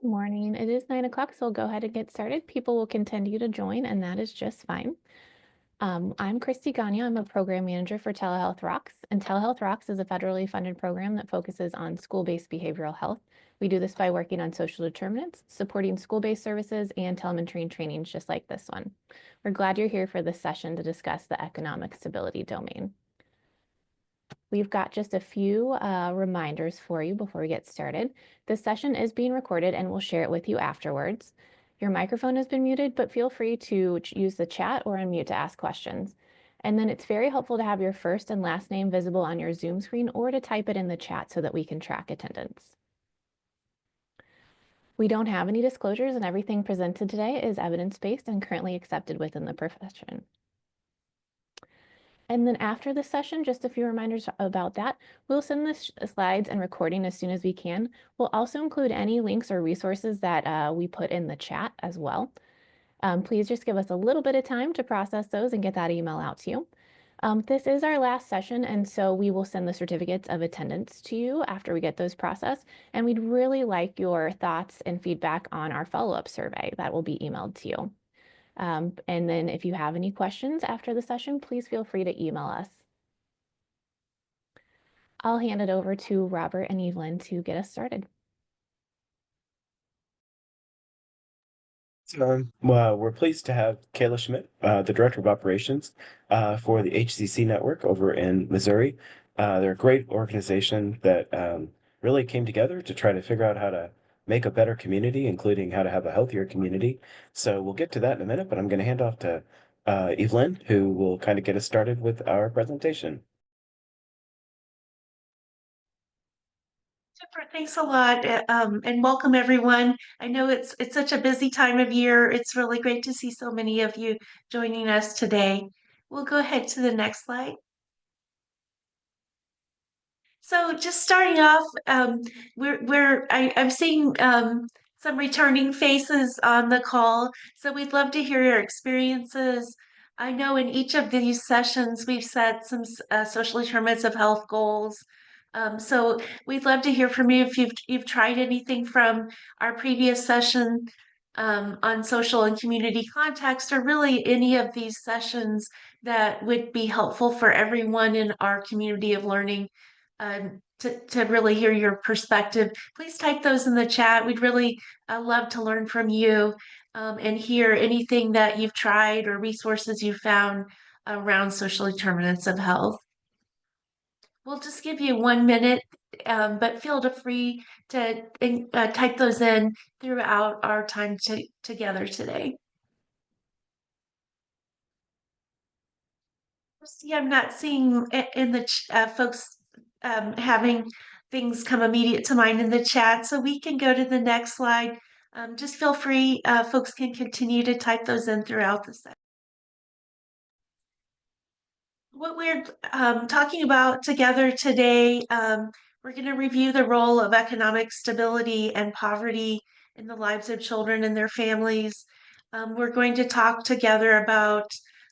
Good morning. It is 9 o'clock, so we'll go ahead and get started. People will continue to join, and that is just fine. I'm Christy Gagne. I'm a program manager for Telehealth Rocks, and Telehealth Rocks is a federally funded program that focuses on school-based behavioral health. We do this by working on social determinants, supporting school-based services, and telemetry and trainings just like this one. We're glad you're here for this session to discuss the economic stability domain. We've got just a few reminders for you before we get started. This session is being recorded and we'll share it with you afterwards. Your microphone has been muted, but feel free to use the chat or unmute to ask questions. And then it's very helpful to have your first and last name visible on your Zoom screen or to type it in the chat so that we can track attendance. We don't have any disclosures and everything presented today is evidence-based and currently accepted within the profession. And then after this session, just a few reminders about that. We'll send the slides and recording as soon as we can. We'll also include any links or resources that we put in the chat as well. Please just give us a little bit of time to process those and get that email out to you. This is our last session, and so we will send the certificates of attendance to you after we get those processed. And we'd really like your thoughts and feedback on our follow-up survey that will be emailed to you. And then if you have any questions after the session, please feel free to email us. I'll hand it over to Robert and Evelyn to get us started. Well, we're pleased to have Kayla Schmidt, the Director of Operations for the HCC Network over in Missouri. They're a great organization that really came together to try to figure out how to make a better community, including how to have a healthier community. So we'll get to that in a minute, but I'm going to hand off to Evelyn, who will kind of get us started with our presentation. Super, thanks a lot, and welcome everyone. I know it's such a busy time of year. It's really great to see so many of you joining us today. We'll go ahead to the next slide. So just starting off, I'm seeing some returning faces on the call, so we'd love to hear your experiences. I know in each of these sessions we've set some social determinants of health goals. So we'd love to hear from you if you've tried anything from our previous session on social and community context, or really any of these sessions that would be helpful for everyone in our community of learning. To really hear your perspective, please type those in the chat. We'd really love to learn from you and hear anything that you've tried or resources you found around social determinants of health. We'll just give you 1 minute, but feel free to type those in throughout our time together today. See, I'm not seeing in the folks having things come immediate to mind in the chat, so we can go to the next slide. Just feel free, folks can continue to type those in throughout the session. What we're talking about together today, we're going to review the role of economic stability and poverty in the lives of children and their families. We're going to talk together about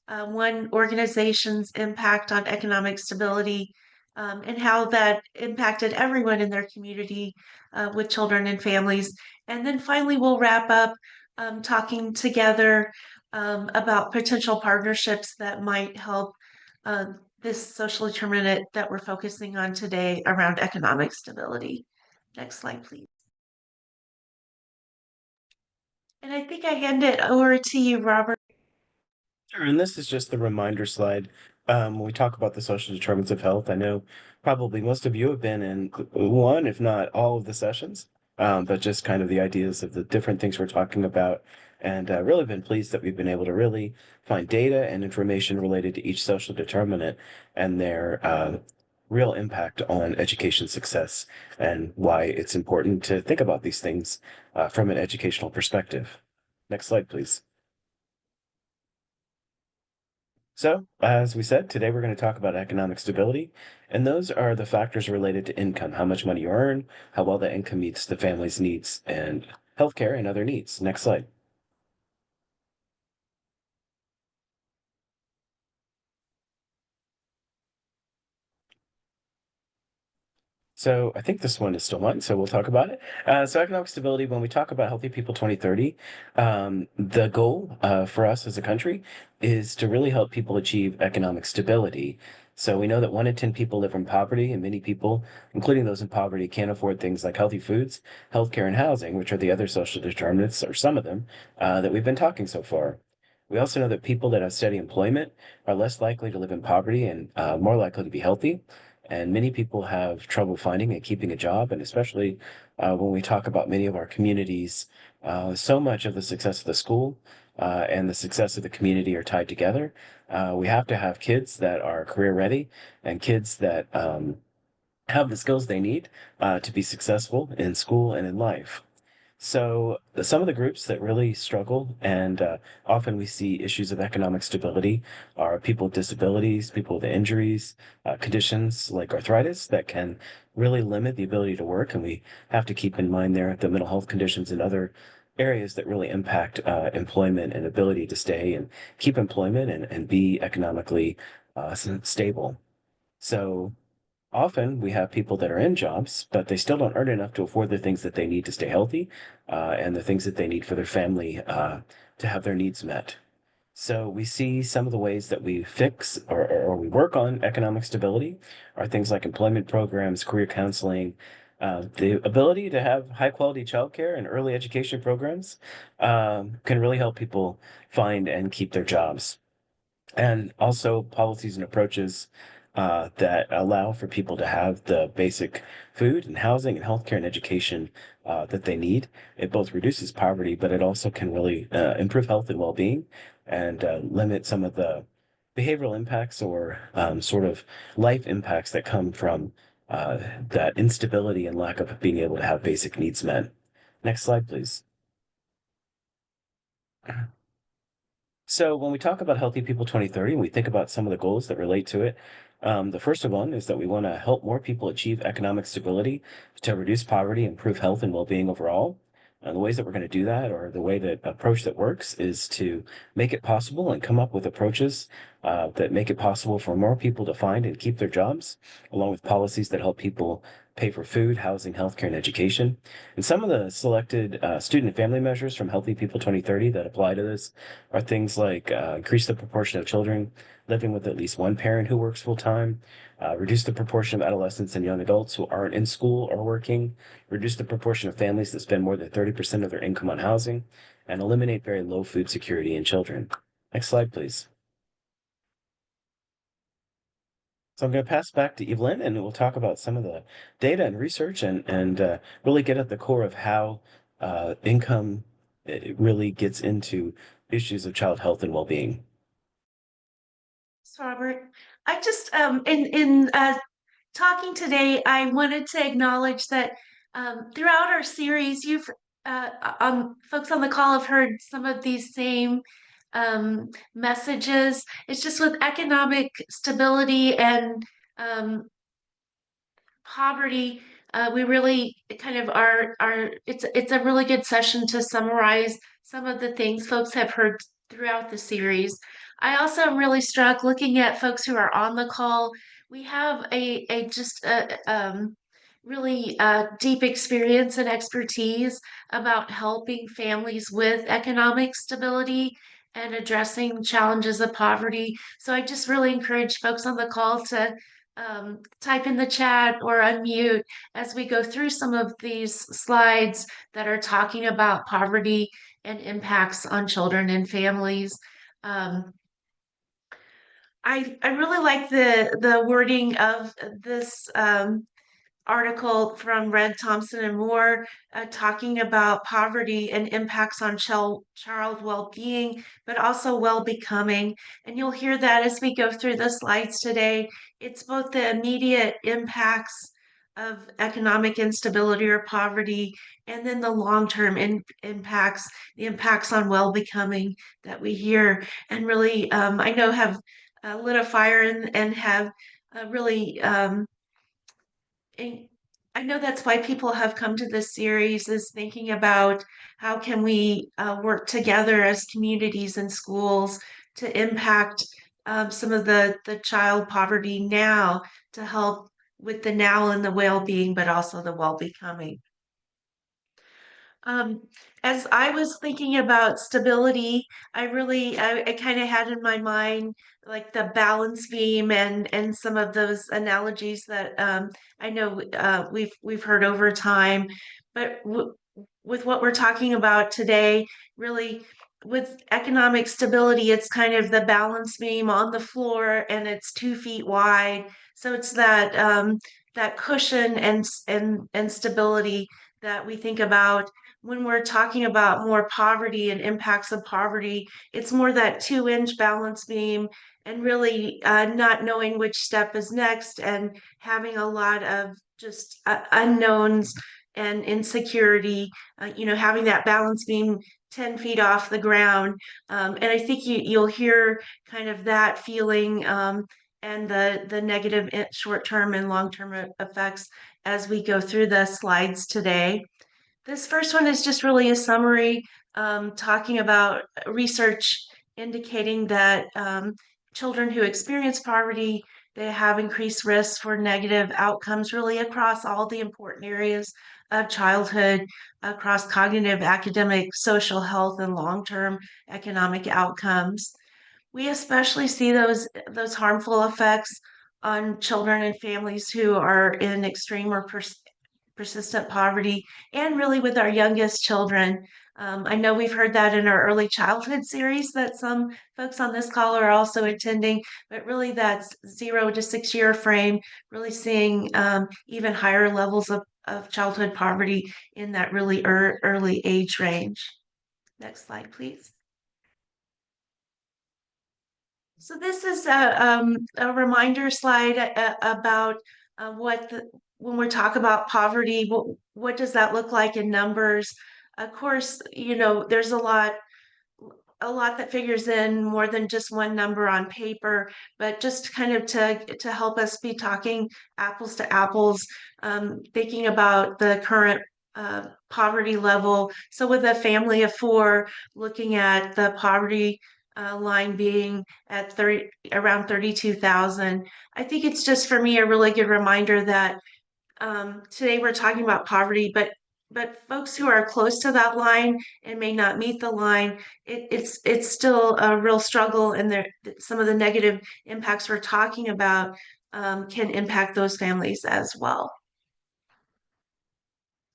one organization's impact on economic stability and how that impacted everyone in their community with children and families. And then finally, we'll wrap up talking together about potential partnerships that might help this social determinant that we're focusing on today around economic stability. Next slide, please. And I think I hand it over to you, Robert. Sure, and this is just the reminder slide. When we talk about the social determinants of health, I know probably most of you have been in one, if not all of the sessions, but just kind of the ideas of the different things we're talking about, and really been pleased that we've been able to really find data and information related to each social determinant and their real impact on education success and why it's important to think about these things from an educational perspective. Next slide, please. So, as we said, today we're going to talk about economic stability, and those are the factors related to income, how much money you earn, how well that income meets the family's needs, and healthcare and other needs. Next slide. So I think this one is still mine, so we'll talk about it. So economic stability, when we talk about Healthy People 2030, the goal for us as a country is to really help people achieve economic stability. So we know that 1 in 10 people live in poverty, and many people, including those in poverty, can't afford things like healthy foods, healthcare, and housing, which are the other social determinants, or some of them, that we've been talking so far. We also know that people that have steady employment are less likely to live in poverty and more likely to be healthy. And many people have trouble finding and keeping a job. And especially when we talk about many of our communities, so much of the success of the school and the success of the community are tied together. We have to have kids that are career ready and kids that have the skills they need to be successful in school and in life. So some of the groups that really struggle, and often we see issues of economic stability, are people with disabilities, people with injuries, conditions like arthritis that can really limit the ability to work. And we have to keep in mind there the mental health conditions and other areas that really impact employment and ability to stay and keep employment and be economically stable. So often we have people that are in jobs, but they still don't earn enough to afford the things that they need to stay healthy, and the things that they need for their family to have their needs met. So we see some of the ways that we fix or we work on economic stability are things like employment programs, career counseling, the ability to have high quality childcare and early education programs can really help people find and keep their jobs, and also policies and approaches that allow for people to have the basic food and housing and healthcare and education that they need. It both reduces poverty, but it also can really improve health and well-being and limit some of the behavioral impacts or sort of life impacts that come from that instability and lack of being able to have basic needs met. Next slide, please. So when we talk about Healthy People 2030 and we think about some of the goals that relate to it, the first of one is that we want to help more people achieve economic stability to reduce poverty, improve health and well-being overall. And the ways that we're going to do that, or the way that approach that works, is to make it possible and come up with approaches that make it possible for more people to find and keep their jobs, along with policies that help people pay for food, housing, healthcare, and education. And some of the selected student and family measures from Healthy People 2030 that apply to this are things like increase the proportion of children living with at least one parent who works full time, reduce the proportion of adolescents and young adults who aren't in school or working, reduce the proportion of families that spend more than 30% of their income on housing, and eliminate very low food security in children. Next slide, please. So I'm going to pass back to Evelyn, and we'll talk about some of the data and research and really get at the core of how income really gets into issues of child health and well-being. Thanks, Robert. I just in talking today, I wanted to acknowledge that throughout our series, you've folks on the call have heard some of these same messages. It's just with economic stability and poverty, we really kind of are it's a really good session to summarize some of the things folks have heard throughout the series. I also am really struck looking at folks who are on the call. We have a just a really deep experience and expertise about helping families with economic stability and addressing challenges of poverty. So I just really encourage folks on the call to type in the chat or unmute as we go through some of these slides that are talking about poverty and impacts on children and families. Um, I really like the wording of this article from Red Thompson and Moore talking about poverty and impacts on child well-being, but also well-becoming. And you'll hear that as we go through the slides today. It's both the immediate impacts of economic instability or poverty, and then the long-term impacts, the impacts on well-becoming that we hear and really, I know have lit a fire and have really and I know that's why people have come to this series is thinking about how can we work together as communities and schools to impact some of the child poverty now to help with the now and the well-being, but also the well-becoming. Um, as I was thinking about stability, I kind of had in my mind like the balance beam and some of those analogies that I know we've heard over time, but with what we're talking about today, really with economic stability, it's kind of the balance beam on the floor and it's 2 feet wide, so it's that that cushion and stability that we think about when we're talking about more poverty and impacts of poverty. It's more that 2 inch balance beam and really not knowing which step is next and having a lot of just unknowns and insecurity, having that balance beam 10 feet off the ground. And I think you'll hear kind of that feeling and the negative short-term and long-term effects as we go through the slides today. This first one is just really a summary talking about research indicating that children who experience poverty, they have increased risks for negative outcomes really across all the important areas of childhood, across cognitive, academic, social health, and long-term economic outcomes. We especially see those harmful effects on children and families who are in extreme or persistent poverty, and really with our youngest children. I know we've heard that in our early childhood series that some folks on this call are also attending, but really that's 0 to 6 year frame, really seeing even higher levels of childhood poverty in that really early age range. Next slide, please. So this is a reminder slide about when we talk about poverty, what does that look like in numbers? Of course, there's a lot that figures in more than just one number on paper, but just kind of to help us be talking apples to apples, thinking about the current poverty level. So with a family of four, looking at the poverty line being at around 32,000. I think it's just for me a really good reminder that today we're talking about poverty, but folks who are close to that line and may not meet the line, it's still a real struggle, and some of the negative impacts we're talking about can impact those families as well.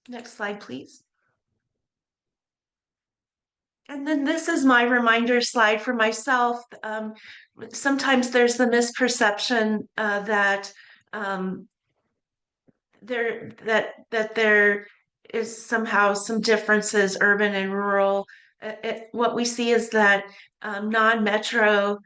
Next slide, please. And then this is my reminder slide for myself. Sometimes there's the misperception that there is somehow some differences, urban and rural. What we see is that non-metro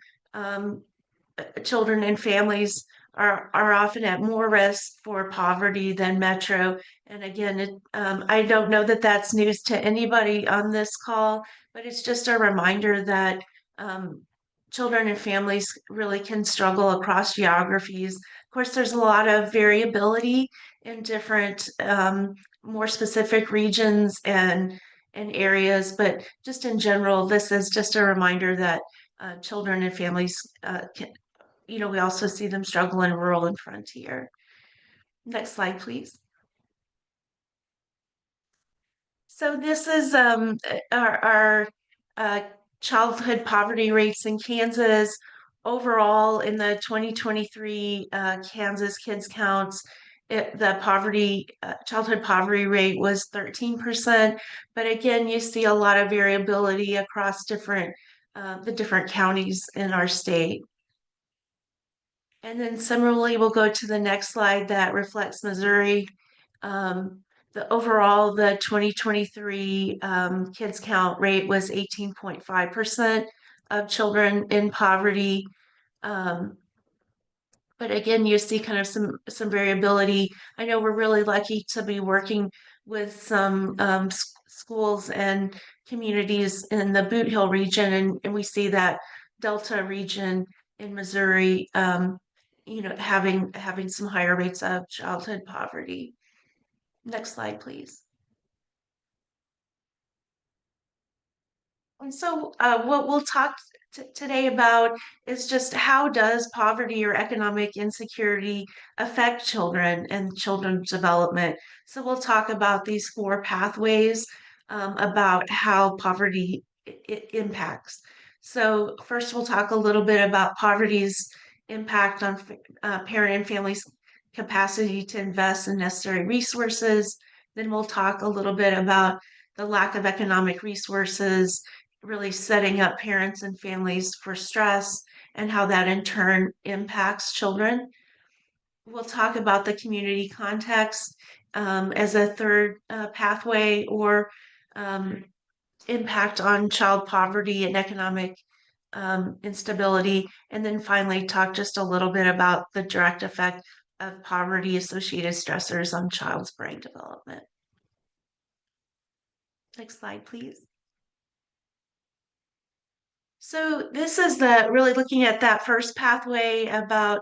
children and families are often at more risk for poverty than metro. And again, I don't know that that's news to anybody on this call, but it's just a reminder that children and families really can struggle across geographies. Of course, there's a lot of variability in different, more specific regions and areas, but just in general, this is just a reminder that children and families we also see them struggle in rural and frontier. Next slide, please. So this is our childhood poverty rates in Kansas. Overall, in the 2023 Kansas kids counts, the childhood poverty rate was 13%. But again, you see a lot of variability across the different counties in our state. And then similarly, we'll go to the next slide that reflects Missouri. The 2023 kids count rate was 18.5% of children in poverty. But again, you see kind of some variability. I know we're really lucky to be working with some schools and communities in the Boot Hill region, and we see that Delta region in Missouri, having some higher rates of childhood poverty. Next slide, please. And so, what we'll talk today about is just how does poverty or economic insecurity affect children and children's development. So we'll talk about these four pathways about how poverty impacts. So first, we'll talk a little bit about poverty's impact on parent and families' capacity to invest in necessary resources. Then we'll talk a little bit about the lack of economic resources really setting up parents and families for stress and how that in turn impacts children. We'll talk about the community context as a third pathway or um, impact on child poverty and economic instability. And then finally, talk just a little bit about the direct effect of poverty associated stressors on child's brain development. Next slide, please. So this is the really looking at that first pathway about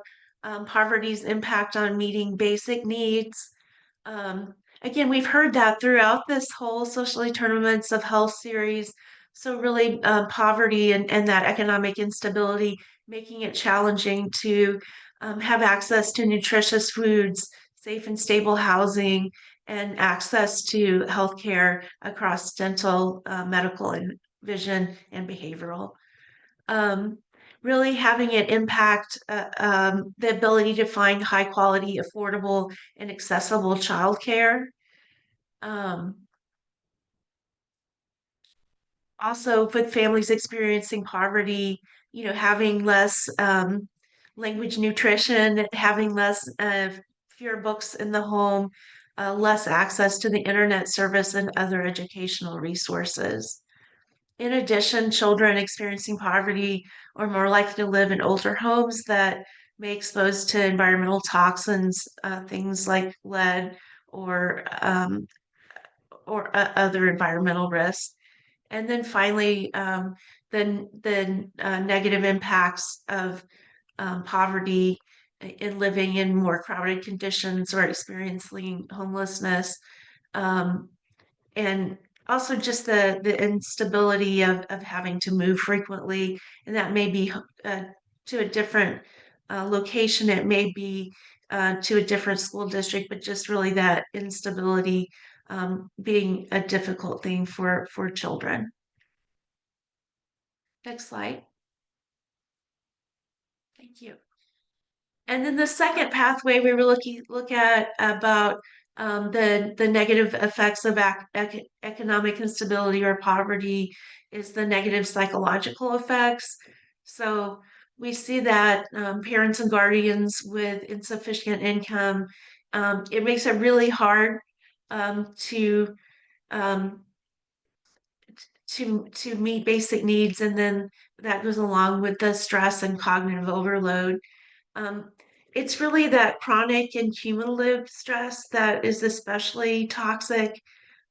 poverty's impact on meeting basic needs. Um, Again, we've heard that throughout this whole Social Determinants of Health series. So really poverty and that economic instability, making it challenging to have access to nutritious foods, safe and stable housing, and access to healthcare across dental, medical, and vision and behavioral um, really having it impact the ability to find high quality, affordable, and accessible childcare. Um, Also, with families experiencing poverty, having less language nutrition, having less fewer books in the home, less access to the internet service and other educational resources. In addition, children experiencing poverty are more likely to live in older homes that may expose to environmental toxins, things like lead or other environmental risks. And then finally, the negative impacts of poverty in living in more crowded conditions or experiencing homelessness. Um, and also just the instability of having to move frequently, and that may be to a different location, it may be to a different school district, but just really that instability being a difficult thing for children. Next slide. Thank you. And then the second pathway we were look at about the negative effects of economic instability or poverty is the negative psychological effects. So we see that parents and guardians with insufficient income, it makes it really hard to um, to meet basic needs, and then that goes along with the stress and cognitive overload. Um, it's really that chronic and cumulative stress that is especially toxic.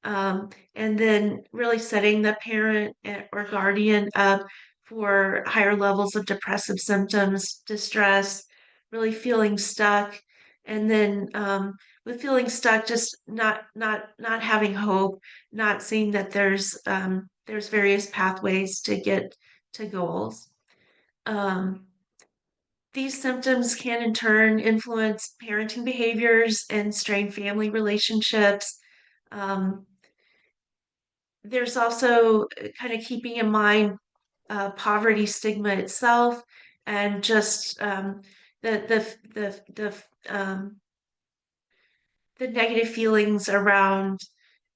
And then really setting the parent or guardian up for higher levels of depressive symptoms, distress, really feeling stuck. And then with feeling stuck, just not having hope, not seeing that there's various pathways to get to goals. Um, these symptoms can in turn influence parenting behaviors and strain family relationships. Um, there's also kind of keeping in mind poverty stigma itself and just the the negative feelings around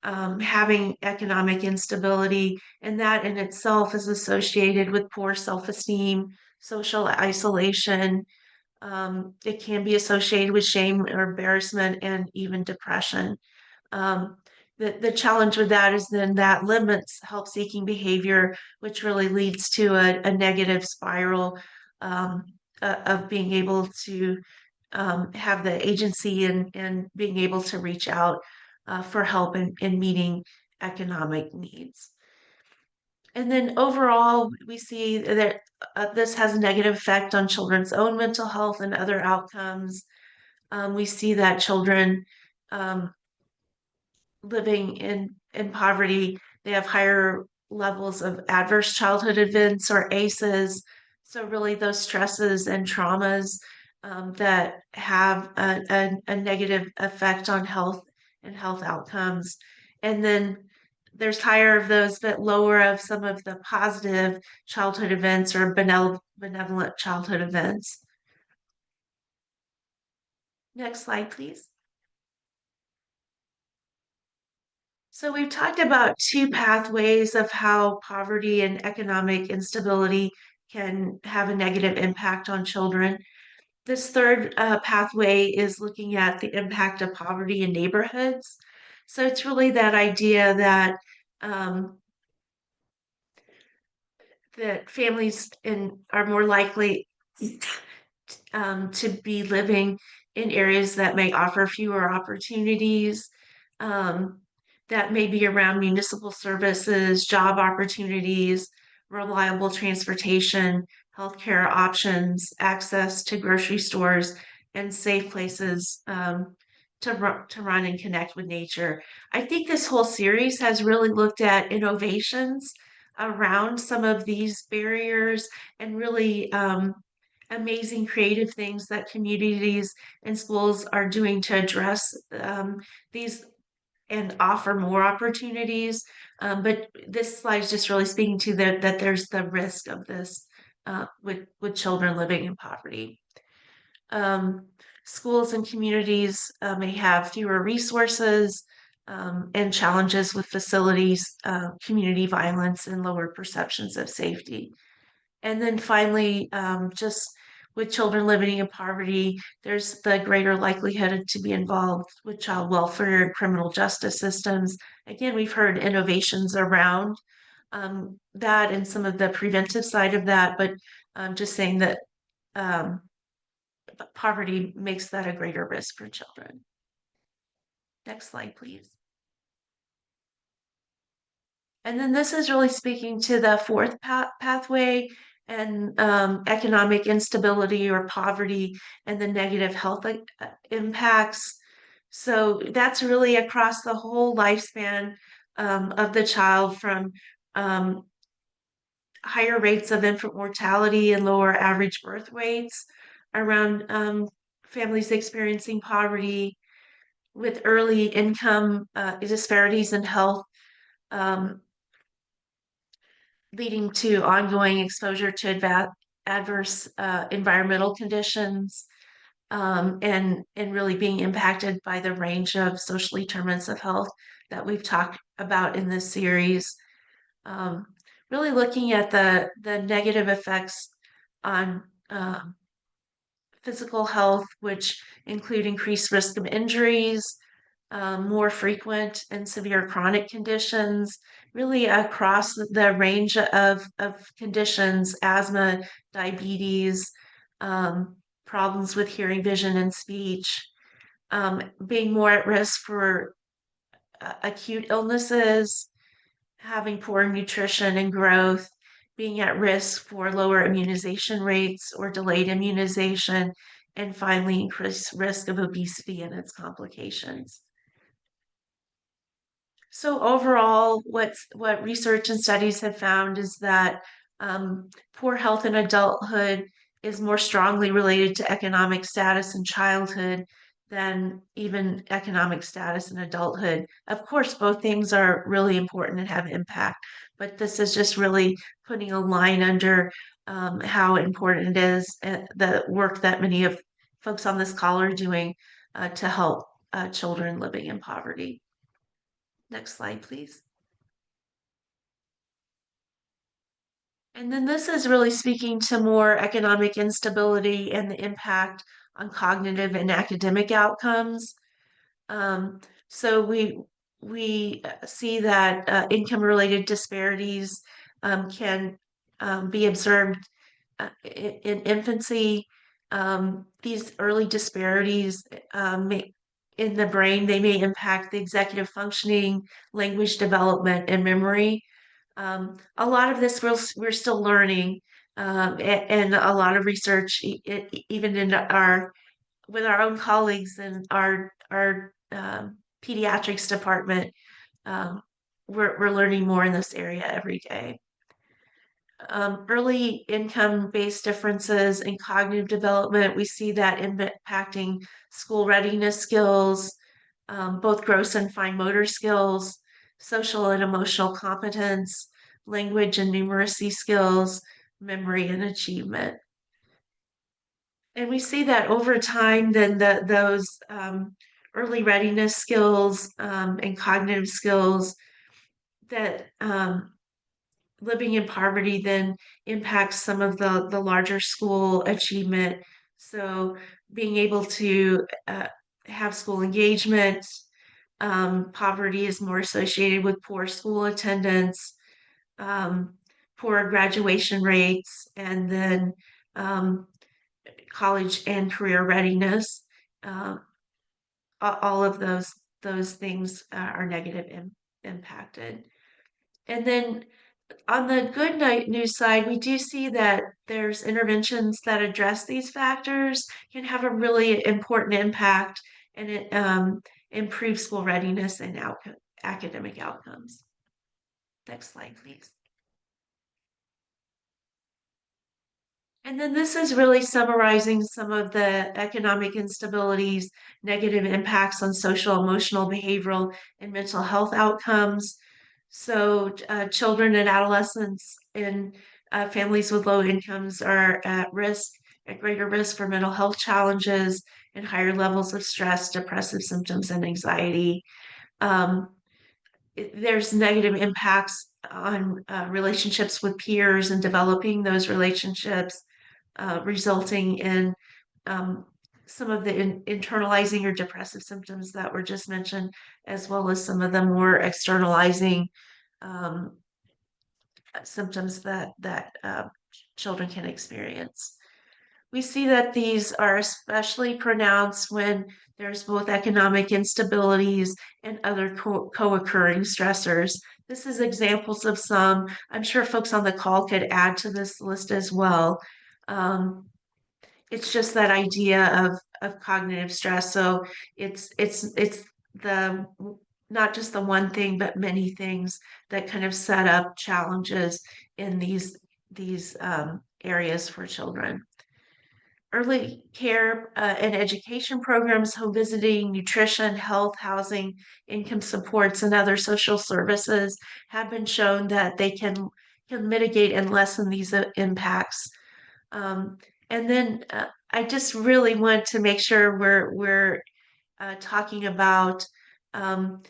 having economic instability, and that in itself is associated with poor self-esteem, social isolation, it can be associated with shame or embarrassment and even depression. Um, the challenge with that is then that limits help seeking behavior, which really leads to a negative spiral um, of being able to have the agency and being able to reach out for help in meeting economic needs. And then overall, we see that this has a negative effect on children's own mental health and other outcomes. We see that children um, living in poverty, they have higher levels of adverse childhood events or ACEs. So really those stresses and traumas that have a negative effect on health and health outcomes. And then there's higher of those, but lower of some of the positive childhood events or benevolent childhood events. Next slide, please. So we've talked about two pathways of how poverty and economic instability can have a negative impact on children. This third pathway is looking at the impact of poverty in neighborhoods. So it's really that idea that um, that families are more likely to be living in areas that may offer fewer opportunities, um, that may be around municipal services, job opportunities, reliable transportation, healthcare options, access to grocery stores, and safe places to run and connect with nature. I think this whole series has really looked at innovations around some of these barriers and really amazing creative things that communities and schools are doing to address these and offer more opportunities. But this slide is just really speaking to that there's the risk of this with children living in poverty. Um, Schools and communities may have fewer resources and challenges with facilities, community violence, and lower perceptions of safety. And then finally, just with children living in poverty, there's the greater likelihood to be involved with child welfare and criminal justice systems. Again, we've heard innovations around that and some of the preventive side of that, but just saying that um, poverty makes that a greater risk for children. Next slide, please. And then this is really speaking to the fourth pathway and economic instability or poverty and the negative health impacts. So that's really across the whole lifespan of the child, from um, higher rates of infant mortality and lower average birth weights around families experiencing poverty, with early income disparities in health. Um, Leading to ongoing exposure to adverse environmental conditions, and really being impacted by the range of social determinants of health that we've talked about in this series. Um, Really looking at the negative effects on physical health, which include increased risk of injuries, more frequent and severe chronic conditions, really across the range of conditions: asthma, diabetes, problems with hearing, vision, and speech, being more at risk for acute illnesses, having poor nutrition and growth, being at risk for lower immunization rates or delayed immunization, and finally, increased risk of obesity and its complications. So overall, what research and studies have found is that poor health in adulthood is more strongly related to economic status in childhood than even economic status in adulthood. Of course, both things are really important and have impact, but this is just really putting a line under how important it is, the work that many of folks on this call are doing to help children living in poverty. Next slide, please. And then this is really speaking to more economic instability and the impact on cognitive and academic outcomes. Um, so we see that income-related disparities can be observed in infancy. These early disparities in the brain, they may impact the executive functioning, language development, and memory. A lot of this we're still learning, and a lot of research, even in our with our own colleagues in our pediatrics department, um, we're learning more in this area every day. Early income-based differences in cognitive development, we see that impacting school readiness skills, both gross and fine motor skills, social and emotional competence, language and numeracy skills, memory and achievement. And we see that over time, then those early readiness skills and cognitive skills that living in poverty then impacts some of the larger school achievement. So being able to have school engagement, poverty is more associated with poor school attendance, um, poor graduation rates, and then um, college and career readiness. Um, all of those things are impacted. And then on the good news side, we do see that there's interventions that address these factors can have a really important impact, and it improves school readiness and academic outcomes. Next slide, please. And then this is really summarizing some of the economic instabilities, negative impacts on social, emotional, behavioral, and mental health outcomes. So children and adolescents in families with low incomes are at greater risk for mental health challenges and higher levels of stress, depressive symptoms, and anxiety. Um, there's negative impacts on relationships with peers and developing those relationships, resulting in some of the internalizing or depressive symptoms that were just mentioned, as well as some of the more externalizing um, symptoms that children can experience. We see that these are especially pronounced when there's both economic instabilities and other co-occurring stressors. This is examples of some. I'm sure folks on the call could add to this list as well. It's just that idea of cognitive stress. So it's the not just the one thing, but many things that kind of set up challenges in these areas for children. Early care and education programs, home visiting, nutrition, health, housing, income supports, and other social services have been shown that they can mitigate and lessen these impacts. Um, and then I just really want to make sure we're talking about the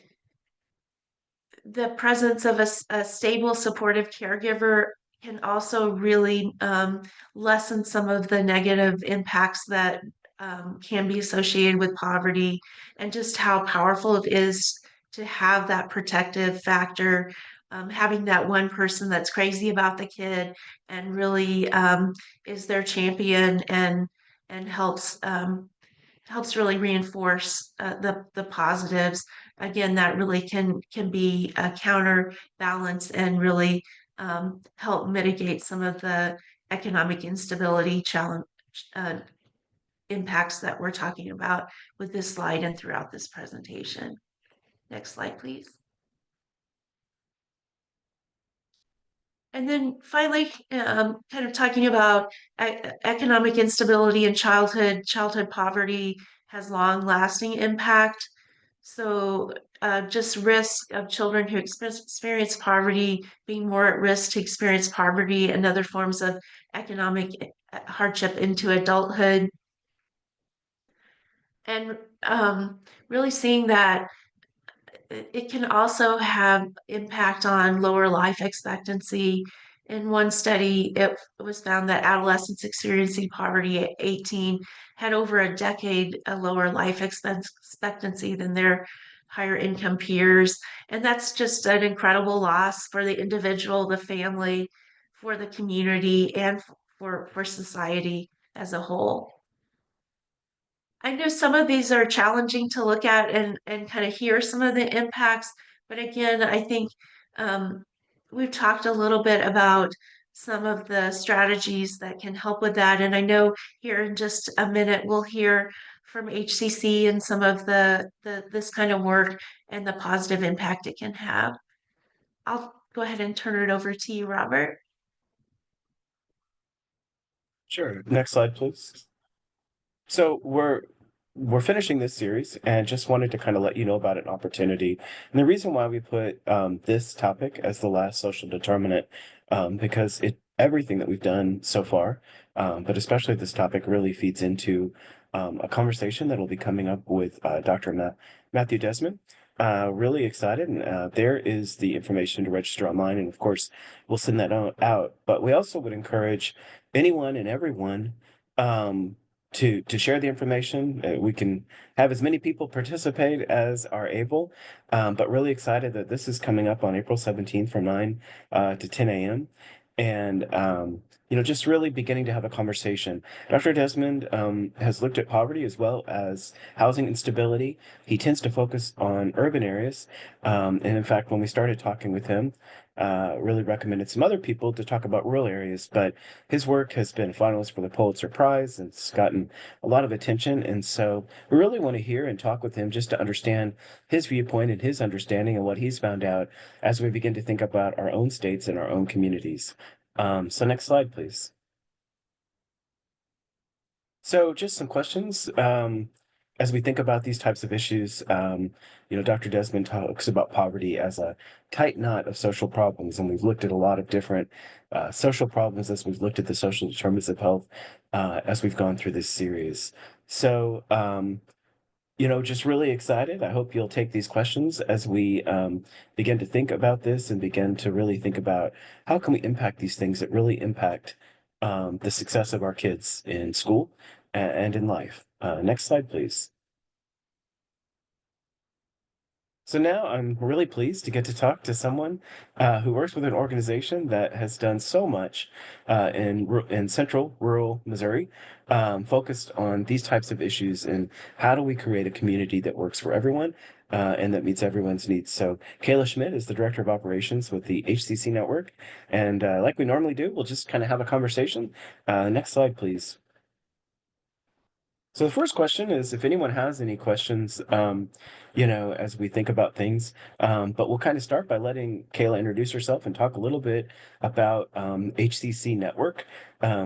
presence of a stable, supportive caregiver can also really lessen some of the negative impacts that can be associated with poverty, and just how powerful it is to have that protective factor, having that one person that's crazy about the kid and really is their champion and helps really reinforce the positives. Again, that really can be a counterbalance and really help mitigate some of the economic instability challenge uh, impacts that we're talking about with this slide and throughout this presentation. Next slide, please. And then finally, kind of talking about economic instability and childhood poverty has long-lasting impact. So just risk of children who experience poverty being more at risk to experience poverty and other forms of economic hardship into adulthood. And really seeing that it can also have impact on lower life expectancy. In one study, it was found that adolescents experiencing poverty at 18 had over a decade a lower life expectancy than their higher income peers. And that's just an incredible loss for the individual, the family, for the community, and for society as a whole. I know some of these are challenging to look at and kind of hear some of the impacts, but again, I think um, we've talked a little bit about some of the strategies that can help with that. And I know here in just a minute, we'll hear from HCC and some of the this kind of work and the positive impact it can have. I'll go ahead and turn it over to you, Robert. Sure. Next slide, please. So we're finishing this series and just wanted to kind of let you know about an opportunity. And the reason why we put this topic as the last social determinant, because everything that we've done so far, but especially this topic really feeds into a conversation that will be coming up with Dr. Matthew Desmond. Really excited, and there is the information to register online, and of course, we'll send that out. But we also would encourage anyone and everyone um, to share the information. We can have as many people participate as are able, but really excited that this is coming up on April 17th from 9 to 10 a.m. And just really beginning to have a conversation. Dr. Desmond has looked at poverty as well as housing instability. He tends to focus on urban areas. And in fact, when we started talking with him, really recommended some other people to talk about rural areas, but his work has been a finalist for the Pulitzer Prize and it's gotten a lot of attention. And so we really want to hear and talk with him just to understand his viewpoint and his understanding and what he's found out as we begin to think about our own states and our own communities. So next slide, please. So just some questions. As we think about these types of issues, Dr. Desmond talks about poverty as a tight knot of social problems, and we've looked at a lot of different social problems as we've looked at the social determinants of health as we've gone through this series. So, just really excited. I hope you'll take these questions as we begin to think about this and begin to really think about how can we impact these things that really impact the success of our kids in school and in life. Next slide, please. So now I'm really pleased to get to talk to someone who works with an organization that has done so much in central rural Missouri, focused on these types of issues and how do we create a community that works for everyone and that meets everyone's needs. So Kayla Schmidt is the Director of Operations with the HCC Network. And like we normally do, we'll just kind of have a conversation. Next slide, please. So the first question is if anyone has any questions, as we think about things, but we'll kind of start by letting Kayla introduce herself and talk a little bit about HCC Network,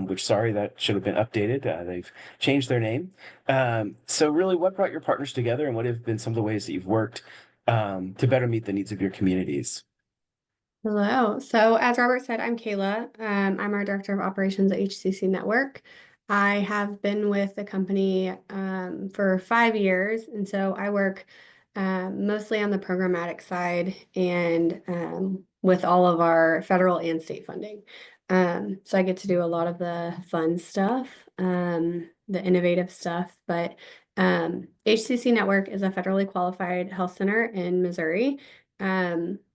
which, sorry, that should have been updated. They've changed their name. So really, what brought your partners together and what have been some of the ways that you've worked to better meet the needs of your communities? Hello. So as Robert said, I'm Kayla. I'm our Director of Operations at HCC Network. I have been with the company for 5 years, and so I work mostly on the programmatic side and with all of our federal and state funding. So I get to do a lot of the fun stuff, the innovative stuff, but HCC Network is a federally qualified health center in Missouri.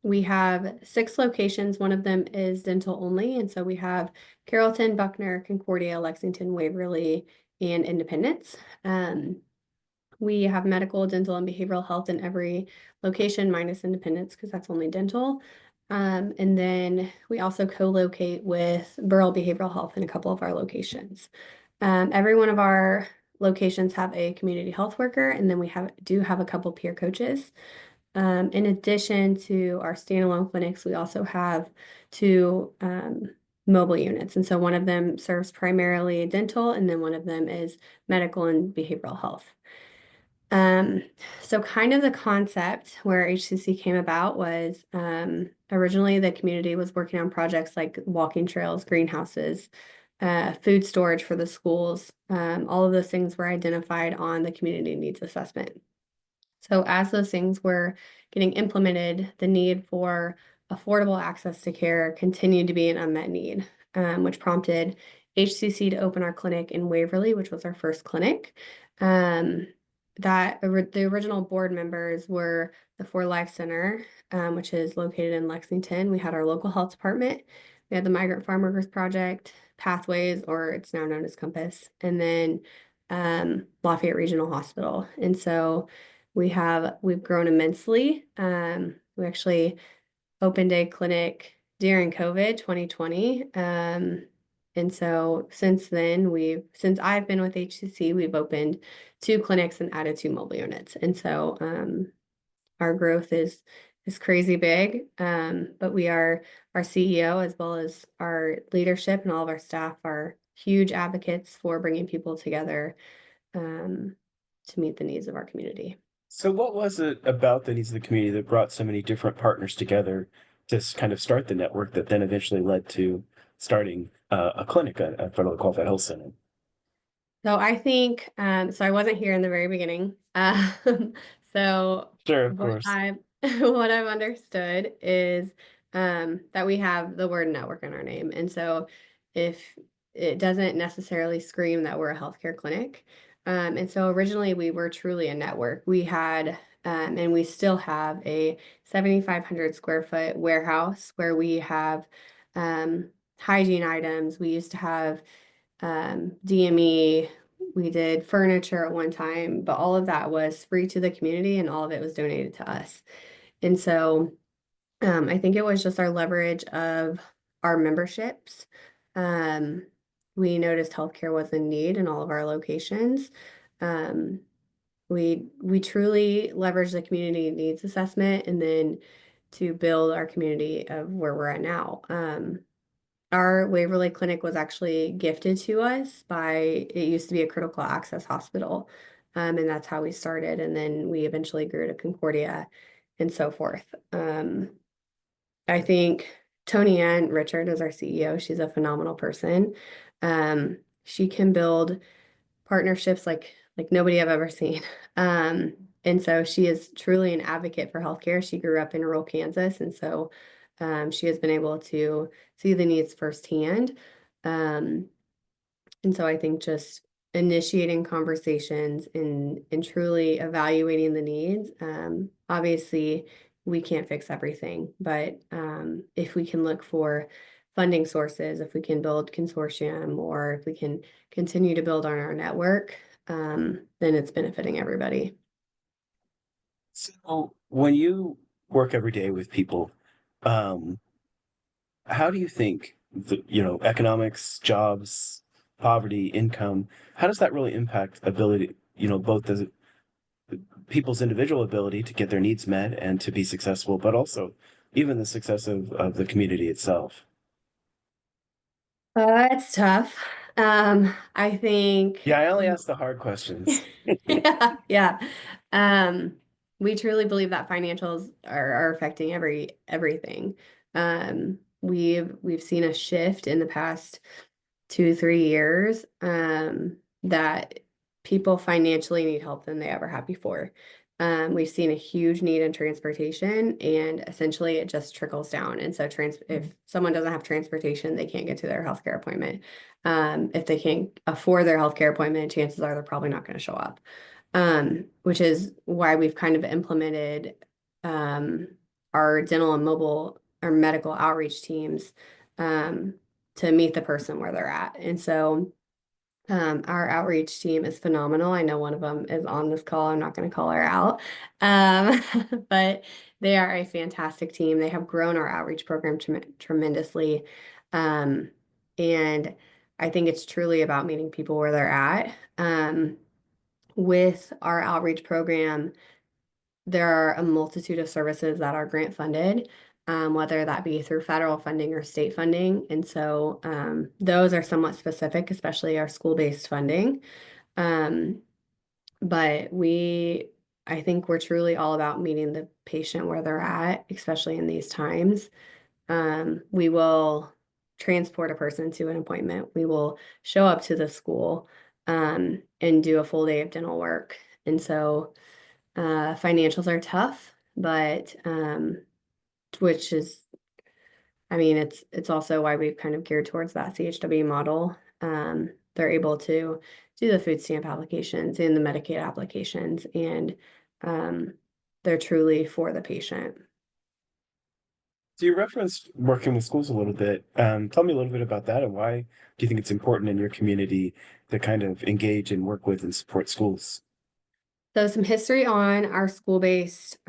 We have 6 locations. One of them is dental only. And so we have Carrollton, Buckner, Concordia, Lexington, Waverly, and Independence. We have medical, dental, and behavioral health in every location minus Independence because that's only dental. And then we also co-locate with Burrell Behavioral Health in a couple of our locations. Every one of our locations have a community health worker, and then we do have a couple peer coaches. In addition to our standalone clinics, we also have 2 mobile units. And so one of them serves primarily dental, and then one of them is medical and behavioral health. So kind of the concept where HCC came about was originally the community was working on projects like walking trails, greenhouses, food storage for the schools. All of those things were identified on the community needs assessment. So as those things were getting implemented, the need for affordable access to care continued to be an unmet need, which prompted HCC to open our clinic in Waverly, which was our first clinic. The original board members were the For Life Center, which is located in Lexington. We had our local health department. We had the Migrant Farm Workers Project, Pathways, or it's now known as Compass, and then Lafayette Regional Hospital. And so we've grown immensely. We actually opened a clinic during COVID 2020. And so since since I've been with HCC, we've opened 2 clinics and added 2 mobile units. And so our growth is is crazy big. But our CEO as well as our leadership and all of our staff are huge advocates for bringing people together to meet the needs of our community. So what was it about the needs of the community that brought so many different partners together to kind of start the network that then eventually led to starting a clinic, a federally qualified health center? So I think, so I wasn't here in the very beginning. So Sure, of what course. I've what I've understood is that we have the word network in our name. And so if it doesn't necessarily scream that we're a healthcare clinic. And so originally we were truly a network. We had and we still have a 7,500 square foot warehouse where we have hygiene items. We used to have DME. We did furniture at one time, but all of that was free to the community and all of it was donated to us. And so I think it was just our leverage of our memberships. Um, we noticed healthcare was in need in all of our locations. Um, we truly leveraged the community needs assessment and then to build our community of where we're at now. Our Waverly Clinic was actually gifted to us by, it used to be a critical access hospital. And that's how we started. And then we eventually grew to Concordia and so forth. I think Tony Ann Richard is our CEO. She's a phenomenal person. She can build partnerships like nobody I've ever seen. And so she is truly an advocate for healthcare. She grew up in rural Kansas, and so she has been able to see the needs firsthand. And so I think just initiating conversations and truly evaluating the needs. Obviously, we can't fix everything, but if we can look for funding sources, if we can build consortium, or if we can continue to build on our network, then it's benefiting everybody. So when you work every day with people, um, how do you think economics, jobs, poverty, income, how does that really impact ability, both the people's individual ability to get their needs met and to be successful, but also even the success of the community itself? It's tough. I think Yeah, I only ask the hard questions. yeah, yeah. Um, we truly believe that financials are affecting everything. We've seen a shift in the past 2, 3 years, that people financially need help than they ever have before. We've seen a huge need in transportation, and essentially it just trickles down. And so if someone doesn't have transportation, they can't get to their healthcare appointment. If they can't afford their healthcare appointment, chances are they're probably not going to show up. Which is why we've kind of implemented our dental and mobile or medical outreach teams to meet the person where they're at. And so our outreach team is phenomenal. I know one of them is on this call. I'm not going to call her out. Um, but they are a fantastic team. They have grown our outreach program tremendously. And I think it's truly about meeting people where they're at. With our outreach program, there are a multitude of services that are grant funded, whether that be through federal funding or state funding. And so those are somewhat specific, especially our school-based funding. But I think we're truly all about meeting the patient where they're at, especially in these times. We will transport a person to an appointment. We will show up to the school and do a full day of dental work. And so financials are tough, but which is, I mean, it's also why we've kind of geared towards that CHW model. They're able to do the food stamp applications and the Medicaid applications, and they're truly for the patient. So you referenced working with schools a little bit. Tell me a little bit about that and why do you think it's important in your community to kind of engage and work with and support schools? So some history on our school-based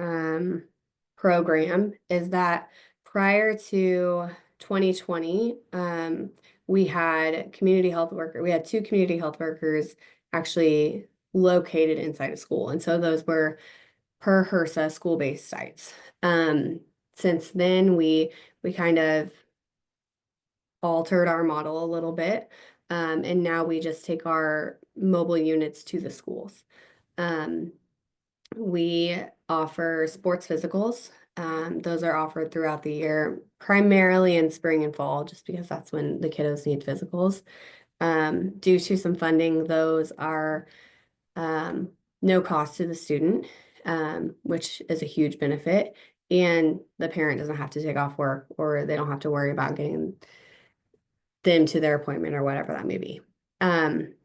program is that prior to 2020, we had we had 2 community health workers actually located inside a school. And so those were per HRSA school-based sites. Since then, we kind of altered our model a little bit, and now we just take our mobile units to the schools. We offer sports physicals. Those are offered throughout the year, primarily in spring and fall, just because that's when the kiddos need physicals. Due to some funding, those are no cost to the student, which is a huge benefit. And the parent doesn't have to take off work, or they don't have to worry about getting them to their appointment or whatever that may be.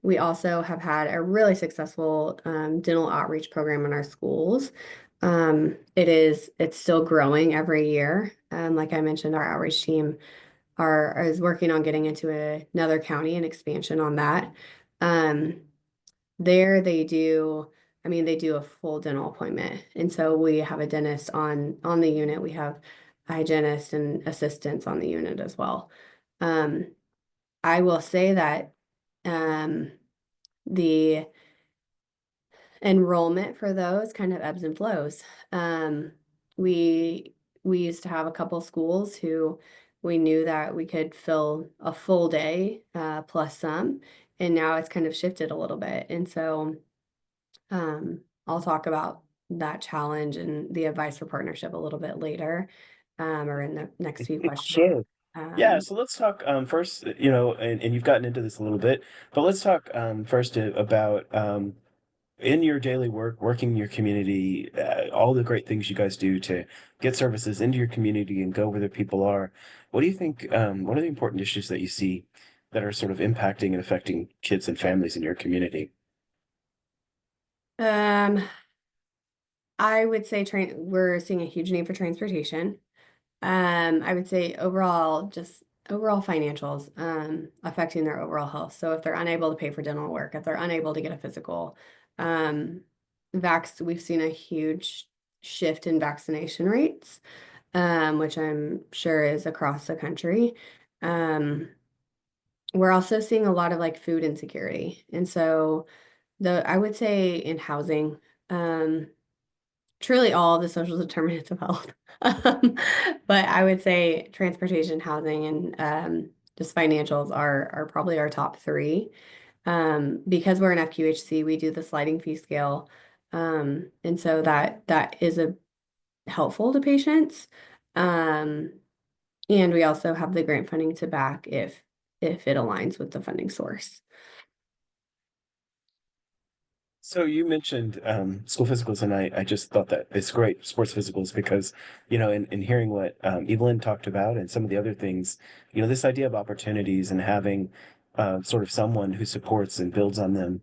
We also have had a really successful dental outreach program in our schools. It's still growing every year. Like I mentioned, our outreach team is working on getting into another county and expansion on that. There they do, they do a full dental appointment. And so we have a dentist on the unit. We have a hygienist and assistants on the unit as well. I will say that the enrollment for those kind of ebbs and flows. We used to have a couple schools who we knew that we could fill a full day plus some, and now it's kind of shifted a little bit. And so I'll talk about that challenge and the advice for partnership a little bit later, or in the next few questions. Sure. Yeah, so let's talk first, and you've gotten into this a little bit, but let's talk first about in your daily work, working in your community, all the great things you guys do to get services into your community and go where the people are. What do you think, what are the important issues that you see that are sort of impacting and affecting kids and families in your community? I would say we're seeing a huge need for transportation. I would say overall financials, affecting their overall health. So if they're unable to pay for dental work, if they're unable to get a physical, we've seen a huge shift in vaccination rates, which I'm sure is across the country. We're also seeing a lot of like food insecurity. And so I would say in housing, truly all the social determinants of health. But I would say transportation, housing, and just financials are probably our top three. Because we're an FQHC, we do the sliding fee scale. And so that is helpful to patients. And we also have the grant funding to back if it aligns with the funding source. So you mentioned school physicals, and I just thought that it's great, sports physicals, because, in hearing what Evelyn talked about and some of the other things, this idea of opportunities and having sort of someone who supports and builds on them,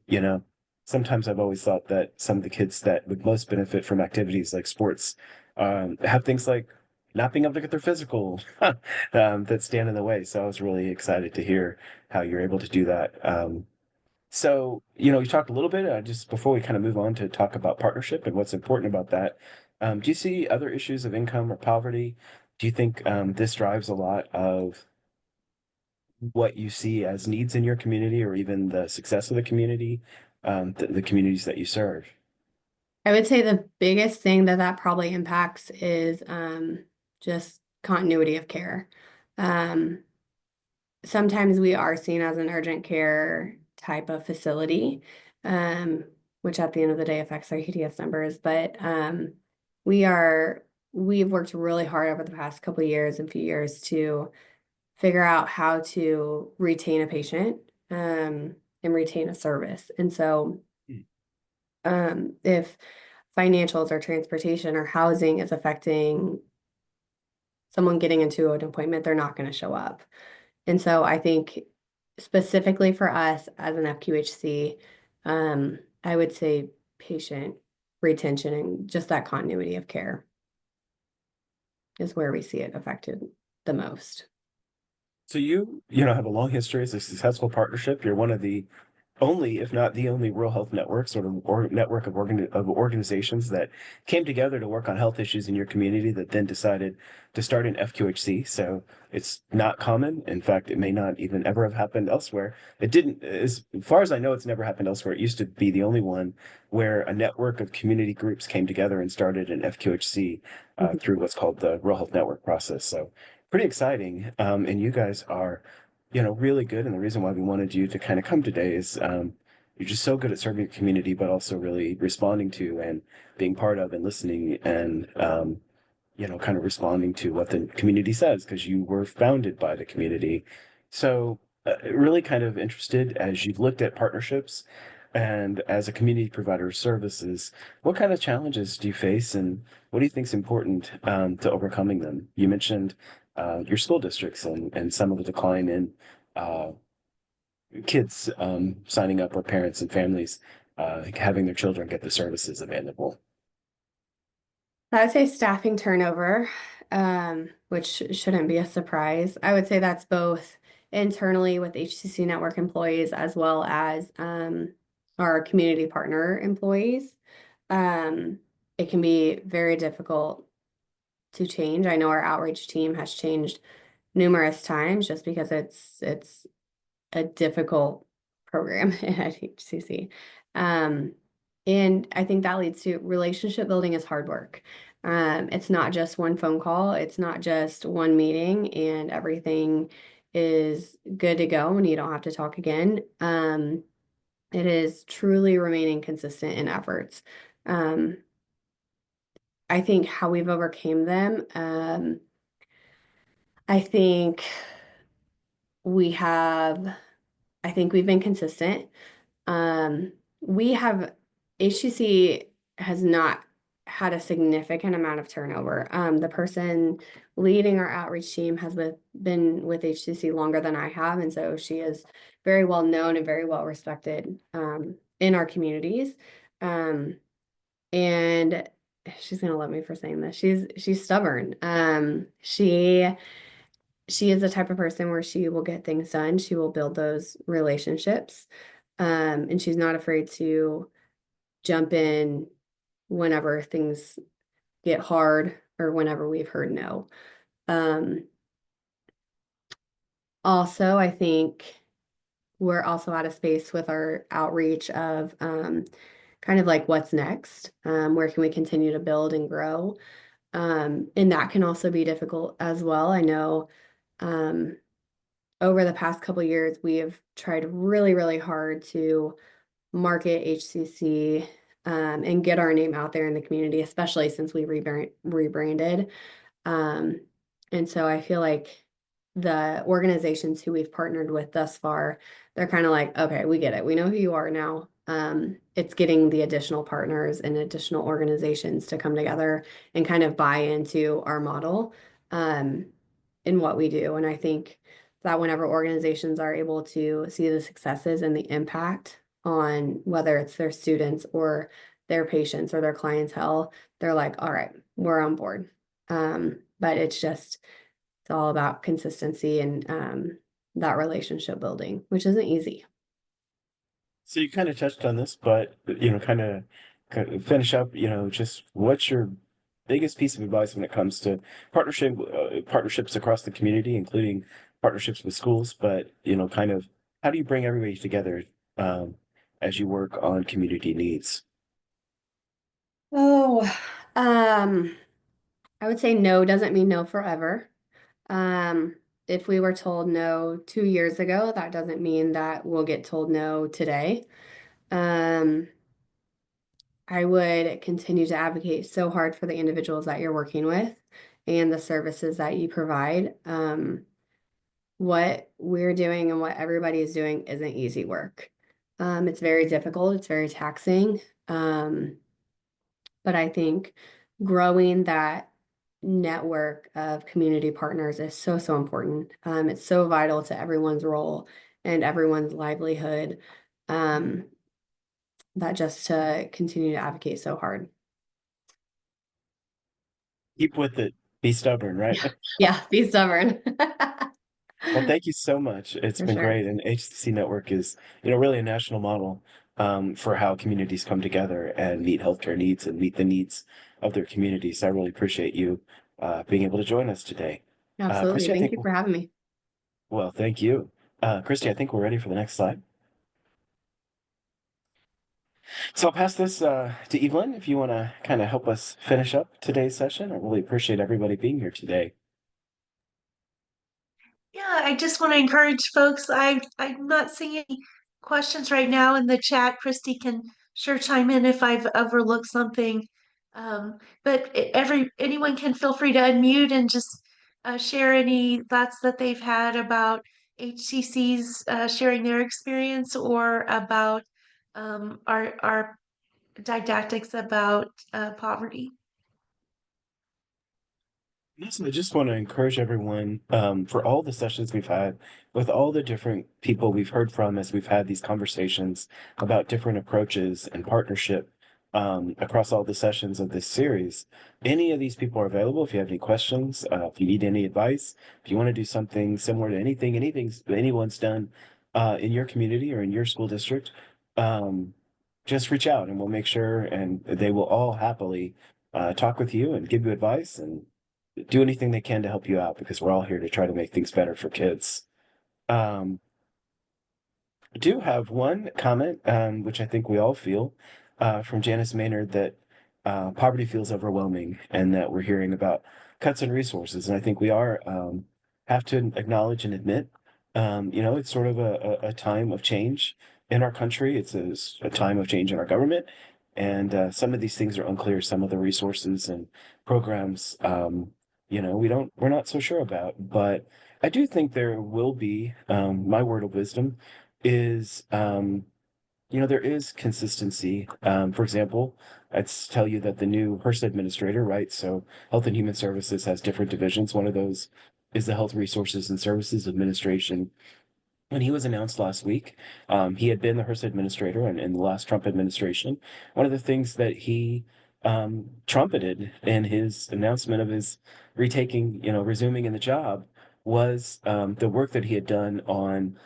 sometimes I've always thought that some of the kids that would most benefit from activities like sports have things like not being able to get their physical that stand in the way. So I was really excited to hear how you're able to do that. So, you talked a little bit just before we kind of move on to talk about partnership and what's important about that. Do you see other issues of income or poverty? Do you think this drives a lot of what you see as needs in your community, or even the success of the community, the communities that you serve? I would say the biggest thing that probably impacts is just continuity of care. Sometimes we are seen as an urgent care type of facility, which at the end of the day affects our UDS numbers. But we've worked really hard over the past couple of years and few years to figure out how to retain a patient and retain a service. And so if financials or transportation or housing is affecting someone getting into an appointment, they're not going to show up. And so I think specifically for us as an FQHC, I would say patient retention and just that continuity of care is where we see it affected the most. So you have a long history as a successful partnership. You're one of the only, if not the only, rural health network, sort of or network of organizations that came together to work on health issues in your community that then decided to start an FQHC. So it's not common. In fact, it may not even ever have happened elsewhere. It didn't, as far as I know, it's never happened elsewhere. It used to be the only one where a network of community groups came together and started an FQHC through what's called the Rural Health Network process. So pretty exciting. And you guys are, really good. And the reason why we wanted you to kind of come today is you're just so good at serving your community, but also really responding to and being part of and listening and, kind of responding to what the community says because you were founded by the community. So, really kind of interested as you've looked at partnerships and as a community provider of services, what kind of challenges do you face and what do you think is important to overcoming them? You mentioned your school districts and some of the decline in uh, kids signing up or parents and families having their children get the services available. I would say staffing turnover, which shouldn't be a surprise. I would say that's both internally with HCC Network employees as well as our community partner employees. It can be very difficult to change. I know our outreach team has changed numerous times just because it's a difficult program at HCC. And I think that leads to relationship building is hard work. It's not just one phone call, it's not just one meeting and everything is good to go and you don't have to talk again. It is truly remaining consistent in efforts. I think how we've overcame them, I think we have, I think we've been consistent. We have HCC has not had a significant amount of turnover. The person leading our outreach team has been with HCC longer than I have, and so she is very well known and very well respected in our communities. And she's gonna love me for saying this. She's stubborn. She is the type of person where she will get things done. She will build those relationships. And she's not afraid to jump in whenever things get hard or whenever we've heard no. Also, I think we're also at a space with our outreach of kind of like what's next? Where can we continue to build and grow? And that can also be difficult as well. I know over the past couple years, we have tried really, really hard to market HCC and get our name out there in the community, especially since we rebranded. And so I feel like the organizations who we've partnered with thus far, they're kind of like, okay, we get it. We know who you are now. It's getting the additional partners and additional organizations to come together and kind of buy into our model in what we do. And I think that whenever organizations are able to see the successes and the impact on whether it's their students or their patients or their clientele, they're like, all right, we're on board. But it's all about consistency and that relationship building, which isn't easy. So you kind of touched on this, but kind of finish up. Just what's your biggest piece of advice when it comes to partnerships across the community, including partnerships with schools? But kind of how do you bring everybody together as you work on community needs? Oh, I would say no doesn't mean no forever. If we were told no 2 years ago, that doesn't mean that we'll get told no today. I would continue to advocate so hard for the individuals that you're working with and the services that you provide. What we're doing and what everybody is doing isn't easy work. It's very difficult, it's very taxing. But I think growing that network of community partners is so, so important. It's so vital to everyone's role and everyone's livelihood. That just to continue to advocate so hard. Keep with it. Be stubborn, right? Yeah, be stubborn. Well, thank you so much. It's For been sure. great. And HCC Network is, really a national model for how communities come together and meet healthcare needs and meet the needs of their communities. So I really appreciate you being able to join us today. Absolutely. Christy, I Thank think, you for having me. well, thank you. Christy, I think we're ready for the next slide. So I'll pass this to Evelyn if you want to kind of help us finish up today's session. I really appreciate everybody being here today. Yeah, I just want to encourage folks. I'm not seeing any questions right now in the chat. Christy can sure chime in if I've overlooked something. But anyone can feel free to unmute and just share any thoughts that they've had about HCCs sharing their experience or about our didactics about poverty. Listen, I just want to encourage everyone for all the sessions we've had with all the different people we've heard from as we've had these conversations about different approaches and partnership across all the sessions of this series. Any of these people are available if you have any questions, if you need any advice, if you want to do something similar to anything anyone's done in your community or in your school district, just reach out and we'll make sure and they will all happily talk with you and give you advice and do anything they can to help you out because we're all here to try to make things better for kids. Um, I do have one comment, which I think we all feel, from Janice Maynard that poverty feels overwhelming and that we're hearing about cuts in resources. And I think we are have to acknowledge and admit, it's sort of a time of change in our country. It's a time of change in our government. And some of these things are unclear. Some of the resources and programs, we're not so sure about. But I do think there will be, my word of wisdom is there is consistency. For example, I'd tell you that the new HRSA administrator, right? So Health and Human Services has different divisions. One of those is the Health Resources and Services Administration. When he was announced last week, he had been the HRSA administrator in the last Trump administration. One of the things that he trumpeted in his announcement of his resuming in the job was the work that he had done on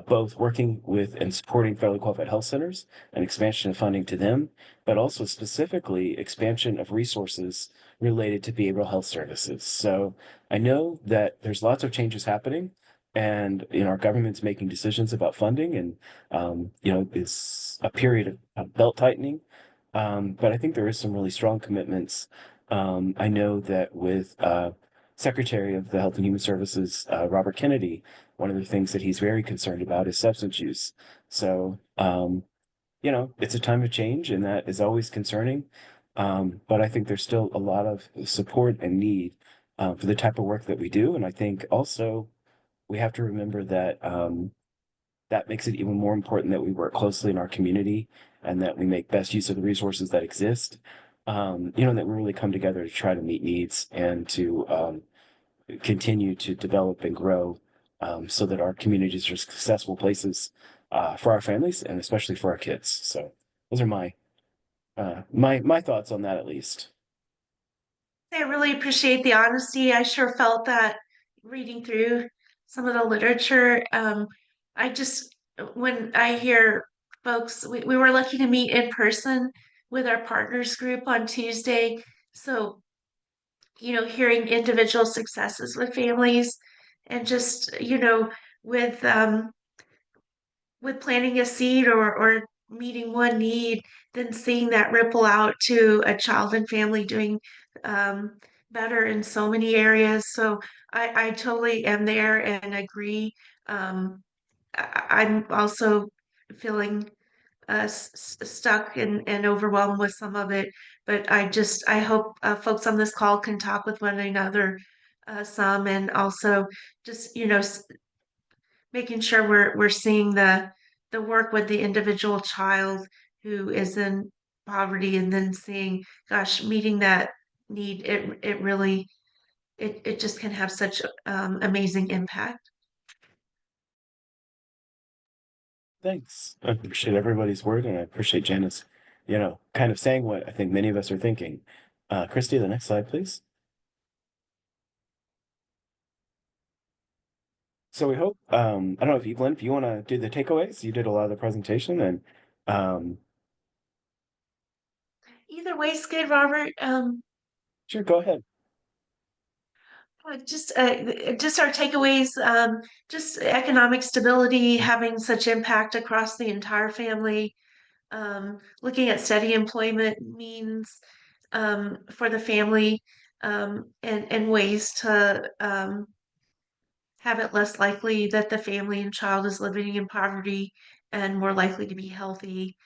both working with and supporting federally qualified health centers and expansion of funding to them, but also specifically expansion of resources related to behavioral health services. So I know that there's lots of changes happening and our government's making decisions about funding and it's a period of belt tightening, but I think there is some really strong commitments. I know that with Secretary of the Health and Human Services Robert Kennedy, one of the things that he's very concerned about is substance use. So it's a time of change and that is always concerning, but I think there's still a lot of support and need for the type of work that we do. And I think also we have to remember that that makes it even more important that we work closely in our community and that we make best use of the resources that exist. That we really come together to try to meet needs and to continue to develop and grow so that our communities are successful places for our families and especially for our kids. So those are my thoughts on that at least. I really appreciate the honesty. I sure felt that reading through some of the literature. I just, when I hear folks, we were lucky to meet in person with our partners group on Tuesday. So, hearing individual successes with families and just, with planting a seed or meeting one need, then seeing that ripple out to a child and family doing better in so many areas. So I totally am there and agree. I'm also feeling stuck and overwhelmed with some of it, but I hope folks on this call can talk with one another some and also just making sure we're seeing the work with the individual child who is in poverty and then seeing, gosh, meeting that need, it really it just can have such amazing impact. Thanks. I appreciate everybody's word and I appreciate Janice, kind of saying what I think many of us are thinking. Christy, the next slide, please. So we hope, I don't know if Evelyn, if you want to do the takeaways, you did a lot of the presentation and, um, Either way is good, Robert. sure, go ahead. Just our takeaways, just economic stability having such impact across the entire family. Looking at steady employment means for the family, and ways to have it less likely that the family and child is living in poverty and more likely to be healthy.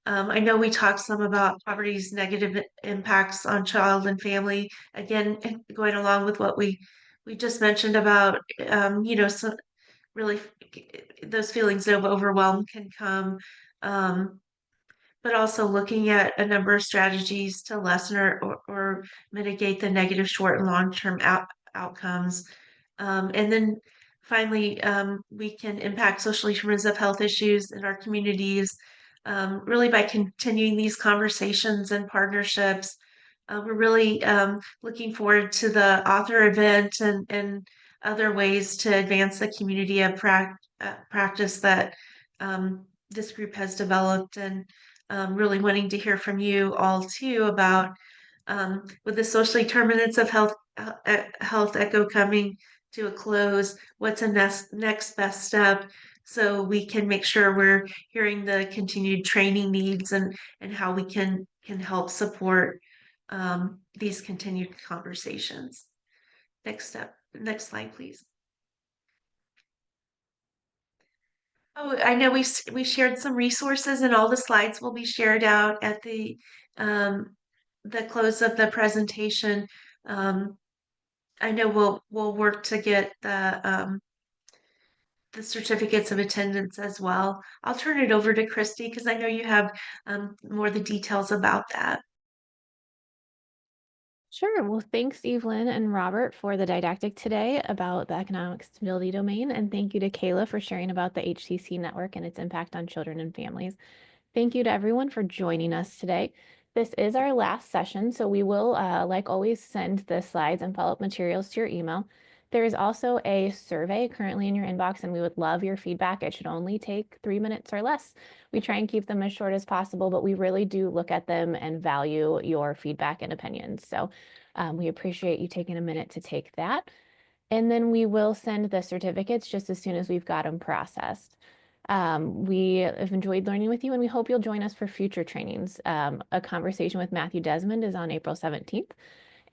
I know we talked some about poverty's negative impacts on child and family. Again, going along with what we just mentioned about, so really those feelings of overwhelm can come. Um, but also looking at a number of strategies to lessen or mitigate the negative short and long-term outcomes. And then finally, we can impact social determinants of health issues in our communities, really by continuing these conversations and partnerships. We're really looking forward to the author event and other ways to advance the community of practice that this group has developed, and really wanting to hear from you all too about with the social determinants of health echo coming to a close, what's a next best step so we can make sure we're hearing the continued training needs and how we can help support these continued conversations. Next slide, please. Oh, I know we shared some resources, and all the slides will be shared out at um, the close of the presentation. Um, I know we'll work to get the certificates of attendance as well. I'll turn it over to Christy because I know you have more of the details about that. Sure. Well, thanks, Evelyn and Robert, for the didactic today about the economic stability domain. And thank you to Kayla for sharing about the HCC network and its impact on children and families. Thank you to everyone for joining us today. This is our last session, so we will, like always, send the slides and follow-up materials to your email. There is also a survey currently in your inbox, and we would love your feedback. It should only take 3 minutes or less. We try and keep them as short as possible, but we really do look at them and value your feedback and opinions. So we appreciate you taking a minute to take that. And then we will send the certificates just as soon as we've got them processed. We have enjoyed learning with you, and we hope you'll join us for future trainings. A conversation with Matthew Desmond is on April 17th,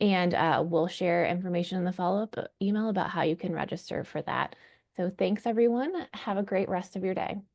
and we'll share information in the follow-up email about how you can register for that. So thanks, everyone. Have a great rest of your day.